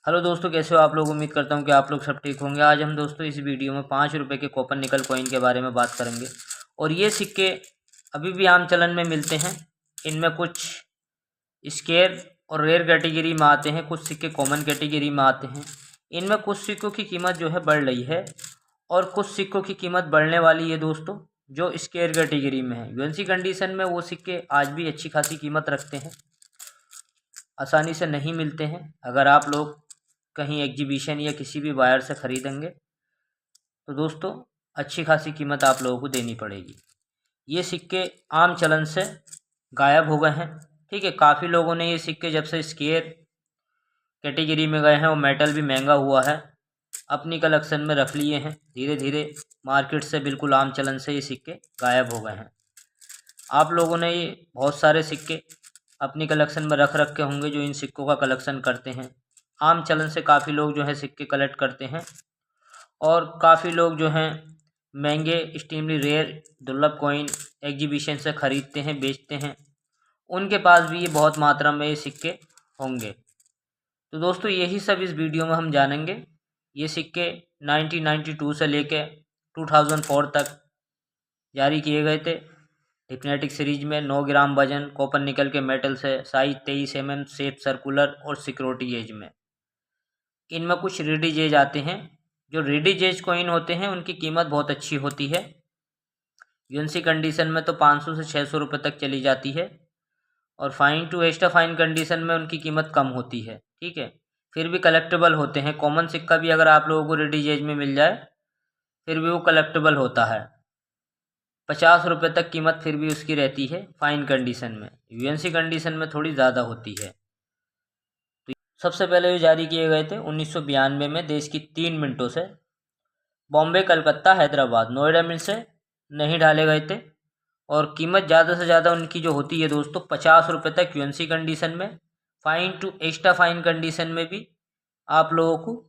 Hello दोस्तों, कैसे हो आप लोग। उम्मीद करता हूँ कि आप लोग सब ठीक होंगे। आज हम दोस्तों इस वीडियो में 5 रुपये के कॉपर निकल कॉइन के बारे में बात करेंगे। और ये सिक्के अभी भी आम चलन में मिलते हैं। इनमें कुछ स्केयर और रेयर कैटेगरी में आते हैं, कुछ सिक्के कॉमन कैटेगरी में आते हैं। इनमें कुछ सिक्कों की कीमत जो है बढ़ रही है और कुछ सिक्कों की कीमत बढ़ने वाली है दोस्तों, जो स्केयर कैटेगरी में है। यूएनसी कंडीशन में वो सिक्के आज भी अच्छी खासी कीमत रखते हैं, आसानी से नहीं मिलते हैं। अगर आप लोग कहीं एग्जीबिशन या किसी भी बायर से ख़रीदेंगे तो दोस्तों अच्छी खासी कीमत आप लोगों को देनी पड़ेगी। ये सिक्के आम चलन से गायब हो गए हैं। ठीक है, काफ़ी लोगों ने ये सिक्के जब से स्केयर कैटेगरी में गए हैं और मेटल भी महंगा हुआ है, अपनी कलेक्शन में रख लिए हैं। धीरे धीरे मार्केट से बिल्कुल आम चलन से ये सिक्के गायब हो गए हैं। आप लोगों ने ये बहुत सारे सिक्के अपनी कलेक्शन में रख रखे होंगे जो इन सिक्कों का कलेक्शन करते हैं। आम चलन से काफ़ी लोग जो है सिक्के कलेक्ट करते हैं और काफ़ी लोग जो हैं महंगे एक्सट्रीमली रेयर दुर्लभ कॉइन एग्जीबिशन से ख़रीदते हैं, बेचते हैं। उनके पास भी ये बहुत मात्रा में ये सिक्के होंगे। तो दोस्तों यही सब इस वीडियो में हम जानेंगे। ये सिक्के 1992 से लेके 2004 तक जारी किए गए थे। हिप्नोटिक सीरीज में 9 ग्राम वजन, कॉपर निकल के मेटल से, साइज 23 mm, शेप सर्कुलर और सिक्योरिटी एज में। इनमें कुछ रेडी एज आते हैं। जो रेडी एज कॉइन होते हैं उनकी कीमत बहुत अच्छी होती है। यूएनसी कंडीशन में तो 500 से 600 रुपये तक चली जाती है और fine to extra fine condition में उनकी कीमत कम होती है। ठीक है, फिर भी कलेक्टेबल होते हैं। कॉमन सिक्का भी अगर आप लोगों को रेडी एज में मिल जाए फिर भी वो कलेक्टेबल होता है। 50 रुपये तक कीमत फिर भी उसकी रहती है फाइन कंडीशन में। यूएनसी कंडीशन में थोड़ी ज़्यादा होती है। तो सबसे पहले ये जारी किए गए थे 1992 में देश की 3 मिनटों से। बॉम्बे, कलकत्ता, हैदराबाद, नोएडा मिल से नहीं डाले गए थे। और कीमत ज़्यादा से ज़्यादा उनकी जो होती है दोस्तों 50 रुपये तक यूएनसी कंडीशन में। Fine to extra fine condition में भी आप लोगों को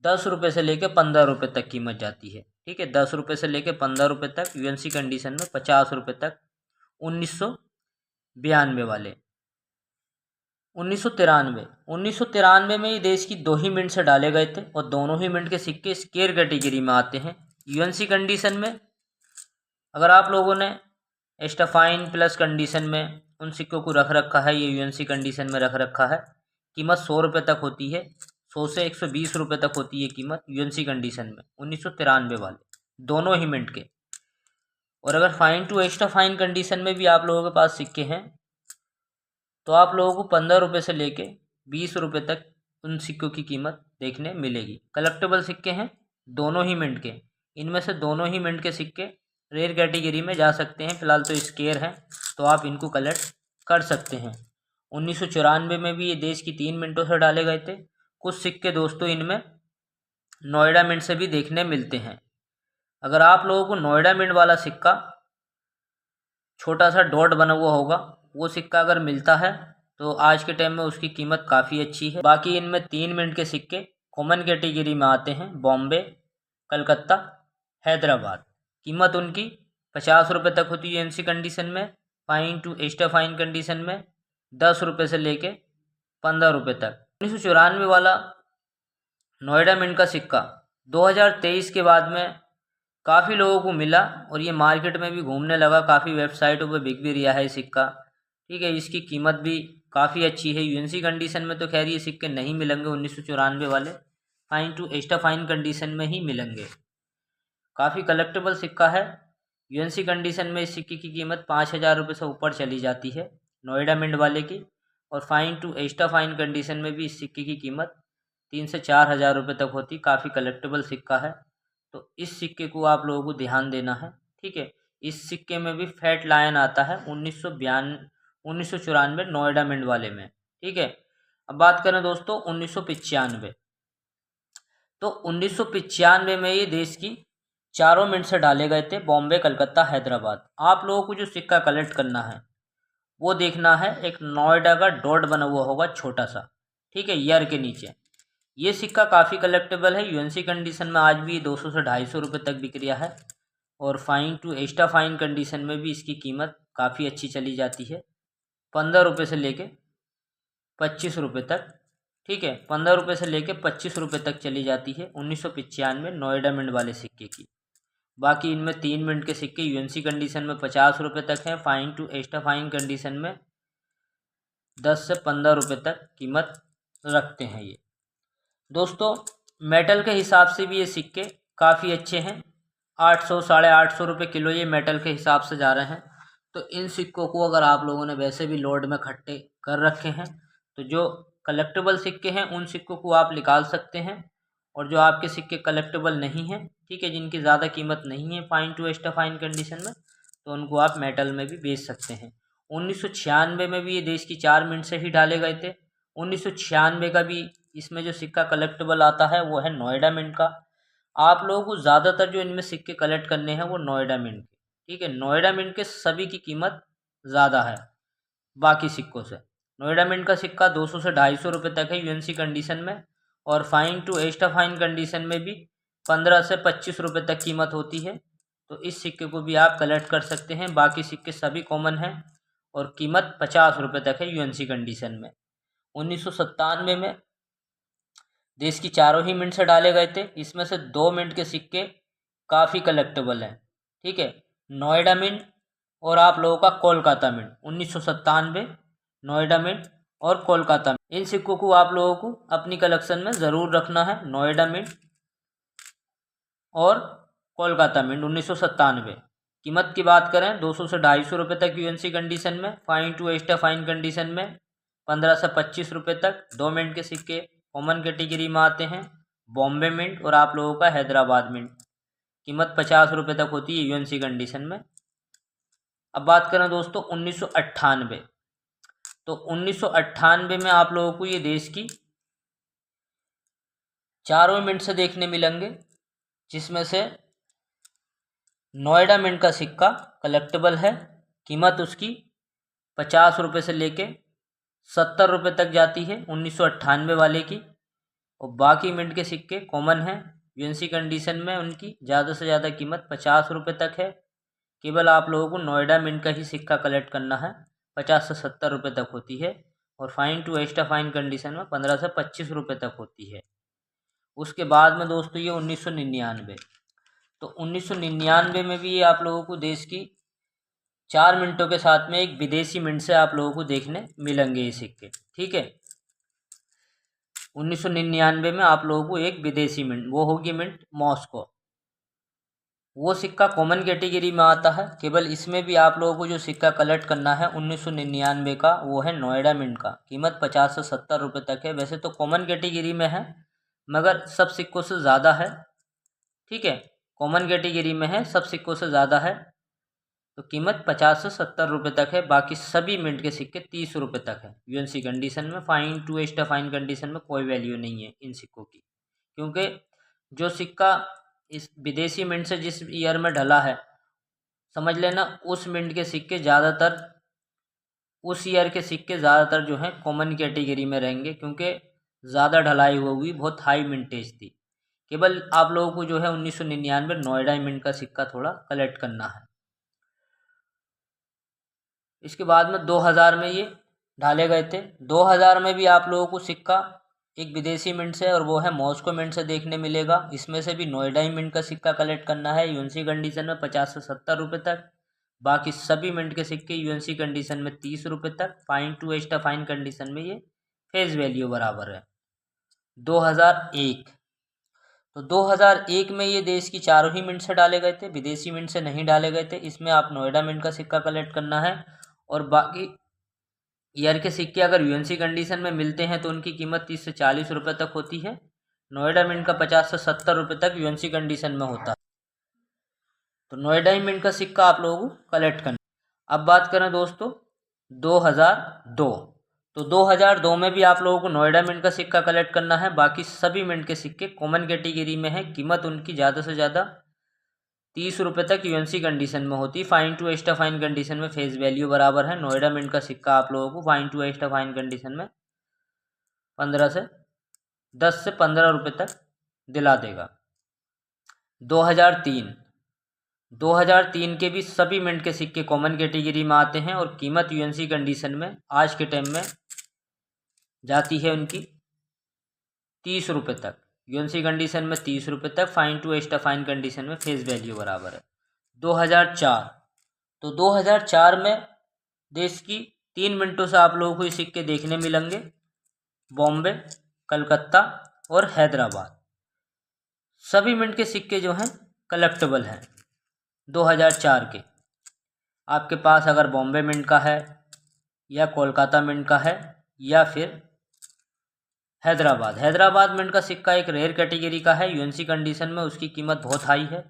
10 रुपये से लेकर 15 रुपये तक कीमत जाती है। ठीक है, 10 रुपये से लेकर 15 रुपये तक यूएनसी कंडीशन में, 50 रुपये तक 1992 वाले। 1993 में ये देश की 2 ही मिनट से डाले गए थे और दोनों ही मिनट के सिक्के स्केयर कैटेगरी में आते हैं। यूएनसी कंडीशन में अगर आप लोगों ने एक्स्ट्रा फाइन प्लस कंडीशन में उन सिक्कों को रख रखा है, ये यूएनसी कंडीशन में रख रखा है, कीमत 100 रुपये तक होती है। 100 से 120 रुपये तक होती है कीमत यूएनसी कंडीशन में 1993 वाले दोनों ही मिनट के। और अगर fine to extra fine condition में भी आप लोगों के पास सिक्के हैं तो आप लोगों को 15 रुपये से लेके 20 रुपये तक उन सिक्कों की कीमत देखने मिलेगी। कलेक्टेबल सिक्के हैं दोनों ही मिनट के। इनमें से दोनों ही मिनट के सिक्के रेयर कैटेगरी में जा सकते हैं। फ़िलहाल तो स्केयर हैं तो आप इनको कलेक्ट कर सकते हैं। 1994 में भी ये देश की 3 मिनटों से डाले गए थे। कुछ सिक्के दोस्तों इनमें नोएडा मिंट से भी देखने मिलते हैं। अगर आप लोगों को नोएडा मिंट वाला सिक्का छोटा सा डॉट बना हुआ होगा, वो सिक्का अगर मिलता है तो आज के टाइम में उसकी कीमत काफ़ी अच्छी है। बाकी इनमें 3 मिनट के सिक्के कॉमन कैटेगरी में आते हैं। बॉम्बे, कलकत्ता, हैदराबाद, कीमत उनकी 50 रुपये तक होती है यूएनसी कंडीशन में। Fine to extra fine condition में 10 रुपये से लेके 15 रुपये तक। 1994 वाला नोएडा मिंट का सिक्का 2023 के बाद में काफ़ी लोगों को मिला और ये मार्केट में भी घूमने लगा। काफ़ी वेबसाइटों पे बिक भी रहा है सिक्का। ठीक है, इसकी कीमत भी काफ़ी अच्छी है। यूएनसी कंडीशन में तो खैर ये सिक्के नहीं मिलेंगे 1994 वाले, fine to extra fine condition में ही मिलेंगे। काफ़ी कलेक्टेबल सिक्का है। यूएनसी कंडीशन में इस सिक्के की कीमत 5,000 रुपये से ऊपर चली जाती है नोएडा मिंट वाले की। और fine to extra fine condition में भी इस सिक्के की कीमत 3 से 4,000 रुपये तक होती। काफ़ी कलेक्टेबल सिक्का है, तो इस सिक्के को आप लोगों को ध्यान देना है। ठीक है, इस सिक्के में भी फैट लायन आता है 1994 नोएडा मिंट वाले में। ठीक है, अब बात करें दोस्तों 1995। तो 1995 में ये देश की 4 मिनट से डाले गए थे। बॉम्बे, कलकत्ता, हैदराबाद। आप लोगों को जो सिक्का कलेक्ट करना है वो देखना है, एक नोएडा का डॉट बना हुआ होगा छोटा सा। ठीक है, ईयर के नीचे। ये सिक्का काफ़ी कलेक्टेबल है। यूएनसी कंडीशन में आज भी 200 से 250 रुपये तक बिक रहा है और fine to extra fine condition में भी इसकी कीमत काफ़ी अच्छी चली जाती है। 15 रुपये से लेके 25 रुपये तक ठीक है, 15 रुपये से लेके 25 रुपये तक चली जाती है 1995 नोएडा मिंट वाले सिक्के की। बाकी इनमें 3 मिनट के सिक्के यूएनसी कंडीशन में 50 रुपये तक हैं, fine to extra fine condition में 10 से 15 रुपये तक कीमत रखते हैं ये। दोस्तों मेटल के हिसाब से भी ये सिक्के काफ़ी अच्छे हैं, 800 850 रुपये किलो ये मेटल के हिसाब से जा रहे हैं। तो इन सिक्कों को अगर आप लोगों ने वैसे भी लोड में इकट्ठे कर रखे हैं तो जो कलेक्टेबल सिक्के हैं उन सिक्कों को आप निकाल सकते हैं, और जो आपके सिक्के कलेक्टेबल नहीं हैं, ठीक है, जिनकी ज़्यादा कीमत नहीं है fine to extra fine condition में, तो उनको आप मेटल में भी बेच सकते हैं। 1996 में भी ये देश की 4 मिनट से ही डाले गए थे। 1996 का भी इसमें जो सिक्का कलेक्टेबल आता है वो है नोएडा मिंट का। आप लोगों को ज़्यादातर जो इनमें सिक्के कलेक्ट करने हैं वो नोएडा मिंट के, ठीक है। नोएडा मिंट के सभी की कीमत ज़्यादा है बाकी सिक्कों से। नोएडा मिंट का सिक्का 200 से 250 रुपये तक है यूएनसी कंडीशन में, और fine to extra fine condition में भी 15 से 25 रुपये तक कीमत होती है। तो इस सिक्के को भी आप कलेक्ट कर सकते हैं। बाकी सिक्के सभी कॉमन हैं और कीमत 50 रुपये तक है यूएनसी कंडीशन में। 1997 में देश की चारों ही मिंट से डाले गए थे। इसमें से 2 मिंट के सिक्के काफ़ी कलेक्टेबल हैं, ठीक है, नोएडा मिंट और आप लोगों का कोलकाता मिंट। 1997 नोएडा मिंट और कोलकाता मिंट, इन सिक्कों को आप लोगों को अपनी कलेक्शन में ज़रूर रखना है। नोएडा मिंट और कोलकाता मिंट 1997। कीमत की बात करें 200 से 250 रुपये तक यूएनसी कंडीशन में, fine to extra fine condition में 15 से 25 रुपये तक। 2 मिनट के सिक्के कॉमन कैटेगरी में आते हैं, बॉम्बे मिंट और आप लोगों का हैदराबाद मिंट। कीमत 50 रुपये तक होती है यूएनसी कंडीशन में। अब बात करें दोस्तों 1998, तो 1998 में आप लोगों को ये देश की चारों मिंट से देखने मिलेंगे, जिसमें से नोएडा मिंट का सिक्का कलेक्टेबल है। कीमत उसकी 50 रुपये से लेके 70 रुपये तक जाती है 1998 वाले की, और बाकी मिंट के सिक्के कॉमन हैं यूएनसी कंडीशन में, उनकी ज़्यादा से ज़्यादा कीमत 50 रुपये तक है। केवल आप लोगों को नोएडा मिंट का ही सिक्का कलेक्ट करना है, 50 से 70 रुपये तक होती है, और fine to extra fine condition में 15 से 25 रुपये तक होती है। उसके बाद में दोस्तों ये 1999, तो 1999 में भी ये आप लोगों को देश की 4 मिनटों के साथ में एक विदेशी मिंट से आप लोगों को देखने मिलेंगे ये सिक्के, ठीक है। 1999 में आप लोगों को एक विदेशी मिंट, वो होगी मिंट मॉस्को। वो सिक्का कॉमन कैटेगरी में आता है। केवल इसमें भी आप लोगों को जो सिक्का कलेक्ट करना है 1999 का, वो है नोएडा मिंट का। कीमत 50 से 70 रुपये तक है। वैसे तो कॉमन कैटेगरी में है, मगर सब सिक्कों से ज़्यादा है, ठीक है, कॉमन कैटेगरी में है, सब सिक्कों से ज़्यादा है। तो कीमत 50 से 70 रुपये तक है। बाकी सभी मिंट के सिक्के 30 रुपये तक है यूएनसी कंडीशन में। Fine to extra fine condition में कोई वैल्यू नहीं है इन सिक्कों की, क्योंकि जो सिक्का इस विदेशी मिंट से जिस ईयर में ढला है, समझ लेना उस मिंट के सिक्के ज़्यादातर, उस ईयर के सिक्के ज़्यादातर जो हैं कॉमन कैटेगरी में रहेंगे, क्योंकि ज़्यादा ढलाई हुई, बहुत हाई मिंटेज थी। केवल आप लोगों को जो है 1999 नोएडा मिंट का सिक्का थोड़ा कलेक्ट करना है। इसके बाद में 2000 में ये ढाले गए थे। 2000 में भी आप लोगों को सिक्का एक विदेशी मिंट से, और वो है मॉस्को मिंट से देखने मिलेगा। इसमें से भी नोएडा ही मिंट का सिक्का कलेक्ट करना है यूएनसी कंडीशन में 50 से 70 रुपये तक। बाकी सभी मिंट के सिक्के यूएनसी कंडीशन में 30 रुपये तक। Fine to extra fine condition में ये फेस वैल्यू बराबर है। 2001, तो 2001 में ये देश की चारों ही मिंट से डाले गए थे, विदेशी मिंट से नहीं डाले गए थे। इसमें आप नोएडा मिंट का सिक्का कलेक्ट करना है, और बाकी ईयर के सिक्के अगर यूएनसी कंडीशन में मिलते हैं तो उनकी कीमत 30 से 40 रुपये तक होती है। नोएडा मिंट का 50 से 70 रुपये तक यूएनसी कंडीशन में होता है। तो नोएडा ही मिंट का सिक्का आप लोगों को कलेक्ट करना। अब बात करें दोस्तों 2002, तो 2002 में भी आप लोगों को नोएडा मिंट का सिक्का कलेक्ट करना है। बाकी सभी मिंट के सिक्के कॉमन कैटेगरी में है। कीमत उनकी ज़्यादा से ज़्यादा 30 रुपये तक यूएनसी कंडीशन में होती है। Fine to extra fine condition में फेस वैल्यू बराबर है। नोएडा मिंट का सिक्का आप लोगों को fine to extra fine condition में 10 से 15 रुपये तक दिला देगा। 2003 के भी सभी मिंट के सिक्के कॉमन कैटेगरी में आते हैं, और कीमत यूएनसी कंडीशन में आज के टाइम में जाती है उनकी 30 रुपये तक, यूएनसी कंडीशन में 30 रुपये तक, fine to extra fine condition में फेस वैल्यू बराबर है। 2004, तो 2004 में देश की 3 मिनटों से आप लोगों को ये सिक्के देखने मिलेंगे। बॉम्बे, कलकत्ता और हैदराबाद, सभी मिनट के सिक्के जो हैं कलेक्टेबल हैं 2004 के। आपके पास अगर बॉम्बे मिंट का है या कोलकाता मिंट का है या फिर हैदराबाद मिंट का सिक्का एक रेयर कैटेगरी का है। यूएनसी कंडीशन में उसकी कीमत बहुत हाई है,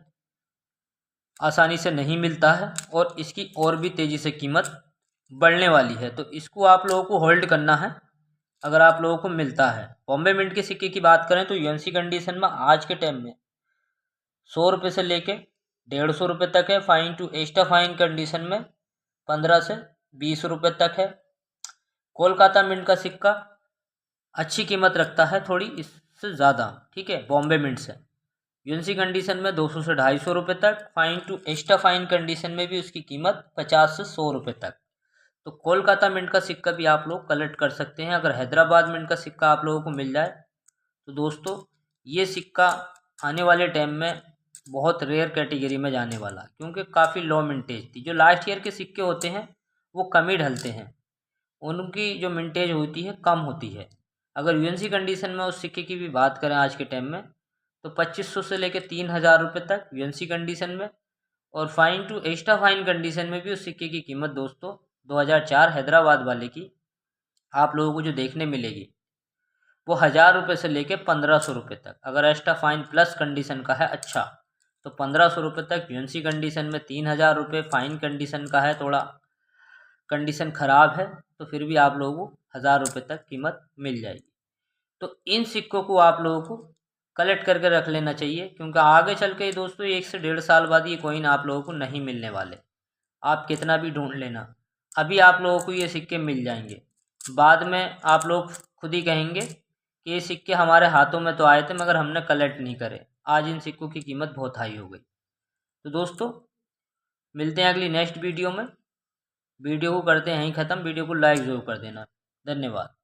आसानी से नहीं मिलता है और इसकी और भी तेज़ी से कीमत बढ़ने वाली है, तो इसको आप लोगों को होल्ड करना है अगर आप लोगों को मिलता है। बॉम्बे मिंट के सिक्के की बात करें तो यूएनसी कंडीशन में आज के टाइम में 100 रुपये से लेके 150 रुपये तक है। Fine to extra fine condition में 15 से 20 रुपये तक है। कोलकाता मिंट का सिक्का अच्छी कीमत रखता है, थोड़ी इससे ज़्यादा, ठीक है, बॉम्बे मिंट से। यूएनसी कंडीशन में 200 से 250 रुपये तक, fine to extra fine condition में भी उसकी कीमत 50 से 100 रुपये तक। तो कोलकाता मिंट का सिक्का भी आप लोग कलेक्ट कर सकते हैं। अगर हैदराबाद मिंट का सिक्का आप लोगों को मिल जाए तो दोस्तों ये सिक्का आने वाले टाइम में बहुत रेयर कैटेगरी में जाने वाला, क्योंकि काफ़ी लो मिंटेज थी। जो लास्ट ईयर के सिक्के होते हैं वो कम ही ढलते हैं, उनकी जो मिंटेज होती है कम होती है। अगर यूएनसी कंडीशन में उस सिक्के की भी बात करें आज के टाइम में तो 2500 से लेकर 3000 रुपये तक यूएनसी कंडीशन में, और fine to extra fine condition में भी उस सिक्के की कीमत दोस्तों 2004 हैदराबाद वाले की आप लोगों को जो देखने मिलेगी वो 1000 रुपये से लेके 1500 रुपये तक। अगर एक्स्ट्रा फाइन प्लस कंडीशन का है अच्छा तो 1500 रुपये तक यूएनसी कंडीशन में, 3000 रुपये फाइन कंडीशन का है, थोड़ा कंडीशन ख़राब है तो फिर भी आप लोगों को 1000 रुपये तक कीमत मिल जाएगी। तो इन सिक्कों को आप लोगों को कलेक्ट करके रख लेना चाहिए, क्योंकि आगे चल के दोस्तों 1 से 1.5 साल बाद ये कॉइन आप लोगों को नहीं मिलने वाले। आप कितना भी ढूंढ लेना, अभी आप लोगों को ये सिक्के मिल जाएंगे, बाद में आप लोग खुद ही कहेंगे कि ये सिक्के हमारे हाथों में तो आए थे मगर हमने कलेक्ट नहीं करे। आज इन सिक्कों की कीमत बहुत हाई हो गई। तो दोस्तों मिलते हैं अगली नेक्स्ट वीडियो में। वीडियो को करते हैं यहीं ख़त्म। वीडियो को लाइक ज़रूर कर देना। धन्यवाद।